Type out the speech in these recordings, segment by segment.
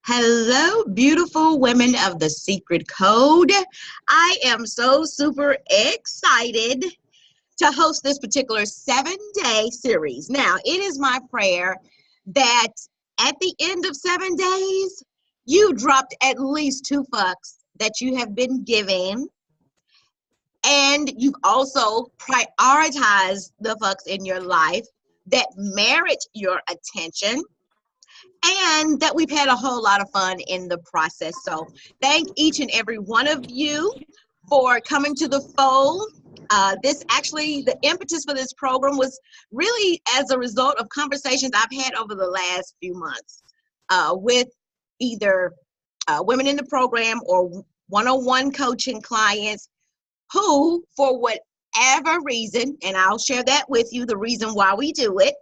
Hello, beautiful women of the Secret Code. I am so super excited to host this particular 7-day series. Now, it is my prayer that at the end of 7 days, you dropped at least 2 fucks that you have been given, and you've also prioritized the fucks in your life that merit your attention, and that we've had a whole lot of fun in the process. So thank each and every one of you for coming to the fold. The impetus for this program was really as a result of conversations I've had over the last few months with either women in the program or one-on-one coaching clients who, for whatever reason, and I'll share that with you, the reason why we do it,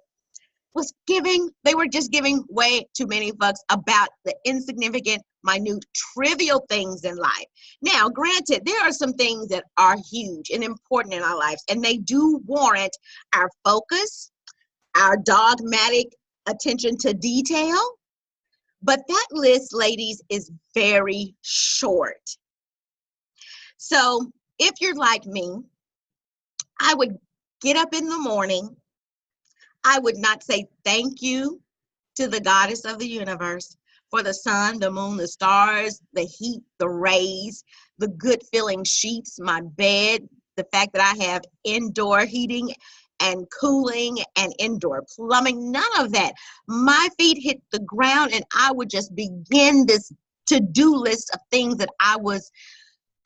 they were just giving way too many fucks about the insignificant, minute, trivial things in life. Now, granted, there are some things that are huge and important in our lives, and they do warrant our focus, our dogmatic attention to detail. But that list, ladies, is very short. So if you're like me, I would get up in the morning. I would not say thank you to the goddess of the universe for the sun, the moon, the stars, the heat, the rays, the good feeling sheets, my bed, the fact that I have indoor heating and cooling and indoor plumbing, none of that. My feet hit the ground and I would just begin this to-do list of things that I was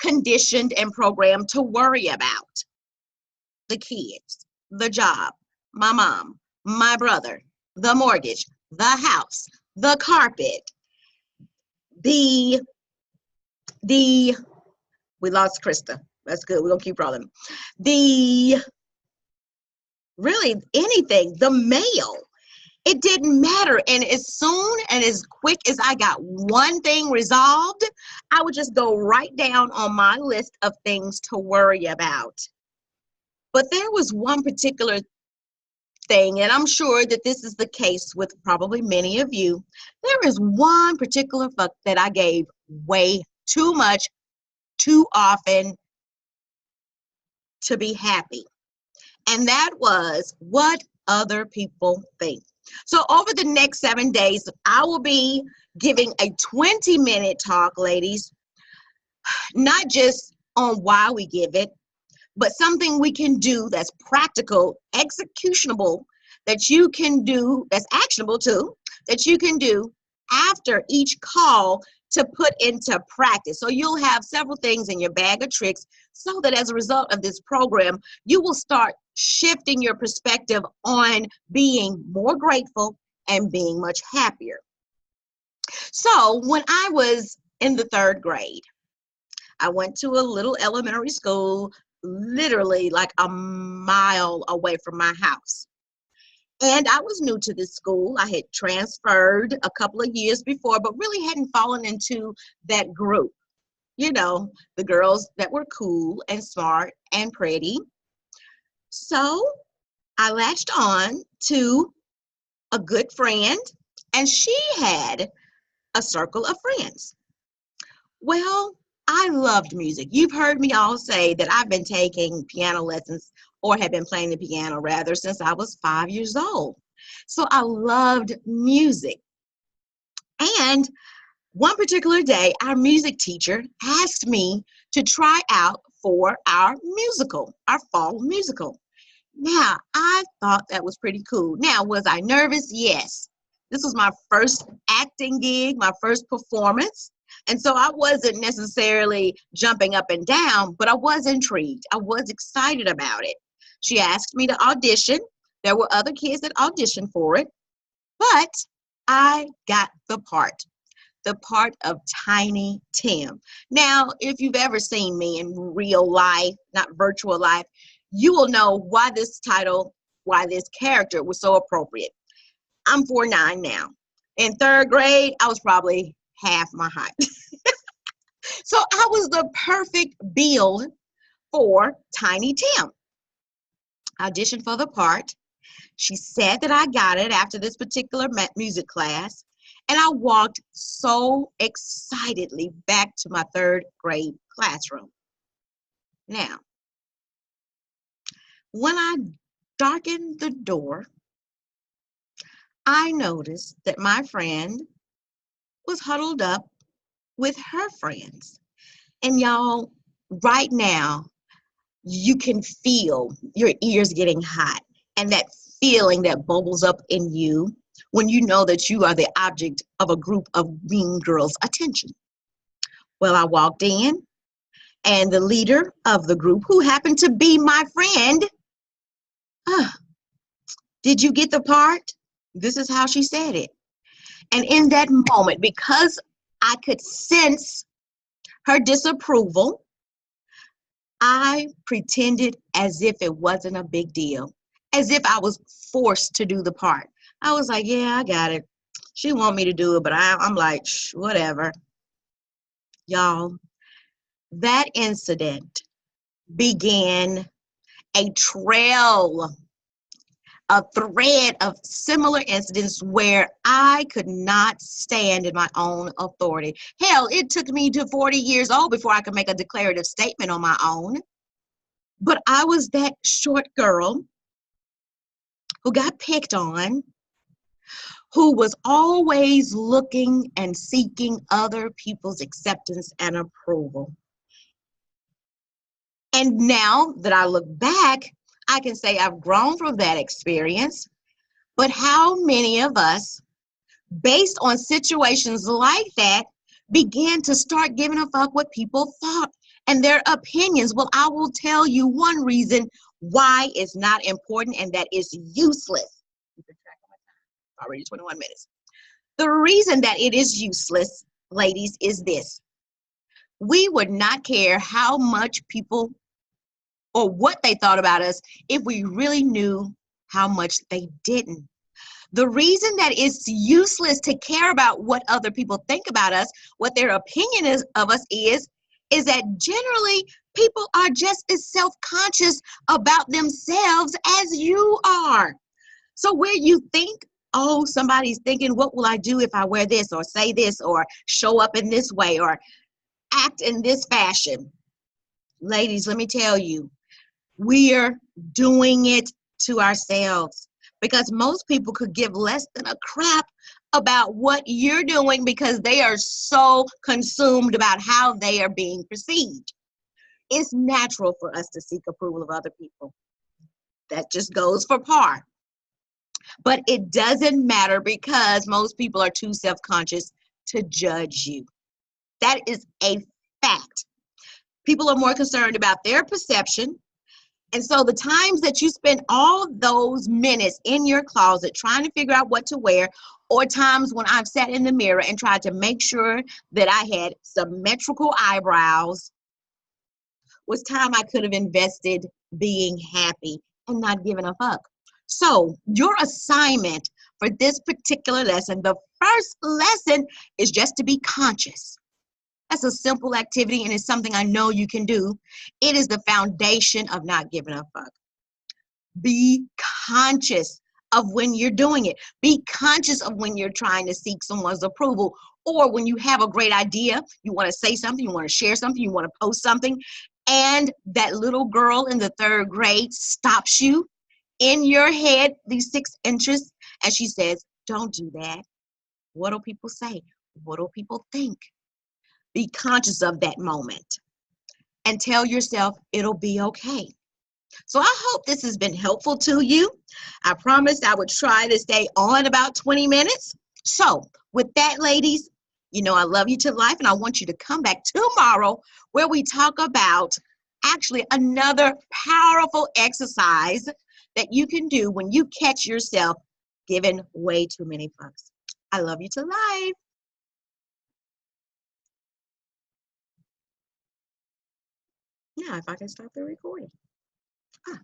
conditioned and programmed to worry about. The kids, the job, my mom, my brother, the mortgage, the house, the carpet, we lost Krista. That's good. We're going to keep rolling. Really anything, the mail. It didn't matter. And as soon and as quick as I got one thing resolved, I would just go right down on my list of things to worry about. But there was one particular thing, and I'm sure that this is the case with probably many of you. There is one particular fuck that I gave way too much, too often to be happy. And that was what other people think. So over the next 7 days, I will be giving a 20-minute talk, ladies, not just on why we give it, but something we can do that's practical, executionable, that you can do, that's actionable too, that you can do after each call to put into practice. So you'll have several things in your bag of tricks so that as a result of this program, you will start shifting your perspective on being more grateful and being much happier. So when I was in the 3rd grade, I went to a little elementary school literally like a mile away from my house. And I was new to this school. I had transferred a couple of years before, but really hadn't fallen into that group. You know, the girls that were cool and smart and pretty. So I latched on to a good friend, and she had a circle of friends. Well, I loved music. You've heard me all say that I've been taking piano lessons, or have been playing the piano rather, since I was 5 years old. So I loved music. And one particular day, our music teacher asked me to try out for our musical, our fall musical. Now, I thought that was pretty cool. Now, was I nervous? Yes. This was my first acting gig, my first performance. And so I wasn't necessarily jumping up and down, but I was intrigued. I was excited about it. She asked me to audition. There were other kids that auditioned for it, but I got the part of Tiny Tim. Now, if you've ever seen me in real life, not virtual life, you will know why this title, why this character was so appropriate. I'm 4'9" now. In 3rd grade, I was probably half my height. So I was the perfect build for Tiny Tim. I auditioned for the part. She said that I got it after this particular music class. And I walked so excitedly back to my third grade classroom. Now, when I darkened the door, I noticed that my friend was huddled up with her friends. And y'all, right now, you can feel your ears getting hot and that feeling that bubbles up in you when you know that you are the object of a group of mean girls' attention. Well, I walked in, and the leader of the group, who happened to be my friend, did you get the part? This is how she said it. And in that moment, because I could sense her disapproval, I pretended as if it wasn't a big deal, as if I was forced to do the part. I was like, yeah, I got it. She want me to do it, but I'm like, shh, whatever. Y'all, that incident began a trail, a thread of similar incidents where I could not stand in my own authority. Hell, it took me to 40 years old before I could make a declarative statement on my own. But I was that short girl who got picked on, who was always looking and seeking other people's acceptance and approval. And now that I look back, I can say I've grown from that experience. But how many of us, based on situations like that, began to start giving a fuck what people thought and their opinions? Well, I will tell you one reason why it's not important, and that is useless. Already 21 minutes. The reason that it is useless, ladies, is this. We would not care how much people or what they thought about us if we really knew how much they didn't. The reason that it's useless to care about what other people think about us, what their opinion is of us is that generally people are just as self-conscious about themselves as you are. So where you think, oh, somebody's thinking, what will I do if I wear this or say this or show up in this way or act in this fashion? Ladies, let me tell you, we're doing it to ourselves, because most people could give less than a crap about what you're doing because they are so consumed about how they are being perceived. It's natural for us to seek approval of other people. That just goes for par. But it doesn't matter because most people are too self-conscious to judge you. That is a fact. People are more concerned about their perception. And so the times that you spend all those minutes in your closet trying to figure out what to wear, or times when I've sat in the mirror and tried to make sure that I had symmetrical eyebrows, was time I could have invested being happy and not giving a fuck. So your assignment for this particular lesson, the first lesson, is just to be conscious. That's a simple activity, and it's something I know you can do. It is the foundation of not giving a fuck. Be conscious of when you're doing it. Be conscious of when you're trying to seek someone's approval, or when you have a great idea, you want to say something, you want to share something, you want to post something, and that little girl in the third grade stops you in your head, these 6 inches, and she says, don't do that. What do people say? What do people think? Be conscious of that moment and tell yourself it'll be okay. So I hope this has been helpful to you. I promised I would try to stay on about 20 minutes. So with that, ladies, you know I love you to life, and I want you to come back tomorrow where we talk about actually another powerful exercise that you can do when you catch yourself giving way too many fucks. I love you to life. Now, if I can stop the recording. Ah.